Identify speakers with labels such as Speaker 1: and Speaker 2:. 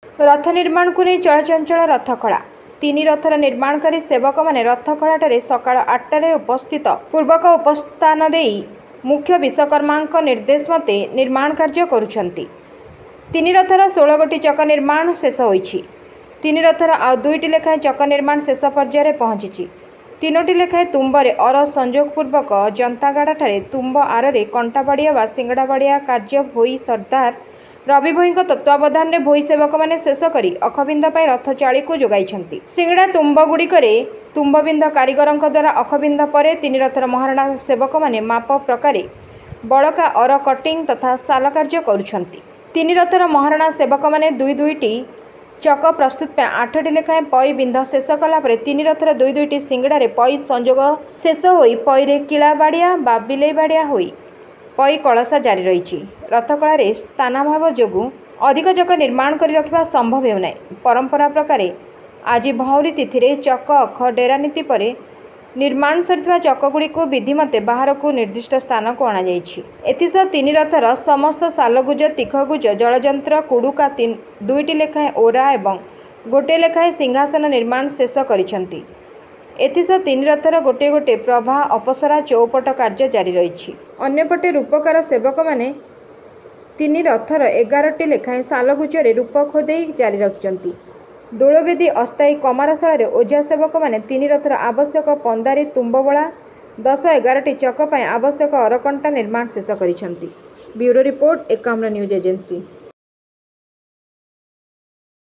Speaker 1: रथ निर्माण को नहीं चलचंचल रथखला। तीन रथर निर्माणकारी सेवक मैंने रथखलाटे सकाळ 8टारे उपस्थित पूर्वक उपस्थान दे मुख्य विश्वकर्मा निर्देश मते निर्माण कार्य करुछंती। तीन रथर 16 गोटी चक निर्माण शेष होईछि। तीन रथर आ 2टी लेखाएं चक निर्माण शेष पर्यायर पहुंची। 3टी लेखाएं तुम्बरे अर संयोग पूर्वक जंतागाड़ाठारे तुम्ब आरे कंटाबाड़िया व सिंगड़ाबाड़िया कार्य भोई सरदार रवि भोई तत्वावधान में भोई सेवक मैंने शेष करी अखबिंद रथ चाड़ी को जोगाई। सिंगड़ा तुम्ब गुड़िकरे तुम्बबिंद कारीगर द्वारा अखबिंद पर तीन रथर महारणा सेवक मैंने माप प्रकार बड़का अर कटिंग तथा साल कार्य करुछंती। तीन रथर महारणा सेवक मैंने दुईटी चक प्रस्तुत पे 8टी लेखाएं पई बिंध शेष कलापर तीन रथर दुईटी सिंगड़ारे पई संजोग शेष होई पईरे किला बाड़िया बा बिलेई बाड़िया होई पई कलसा जारी रही। रथकलार स्थानाभाव जोगु अधिक चक निर्माण कर रखा संभव होना। परंपरा प्रकार आज भौरी तिथि चक अख डेरा नीति पर निर्माण सरिଥିବା चकगुड़ी को विधिमते बाहर को निर्दिष्ट स्थान को अणा एथिसह तीन रथर समस्त सालगुज तीखगुज जलजंत्र कुड़ुका 2टी लेखाएं ओरा एवं गोटे लेखाएं सिंहासन निर्माण शेष करिसंती। एथिसह तीन रथर गोटे गोटे प्रभा अपसरा चौपट कार्य जारी रही। अन्यपटे रूपकार सेवक मैंने तीन रथर 11टी लेखाएं सालगुजरे रूप खोदे जारी रखिंट। दोलवेदी अस्थायी कमारशाल ओझा सेवक मैंने तीन रथर आवश्यक पंदारी तुम्बबला 10-11टी चक आवश्यक अरकंटा निर्माण शेष करिसंती। Bureau report 51 news agency.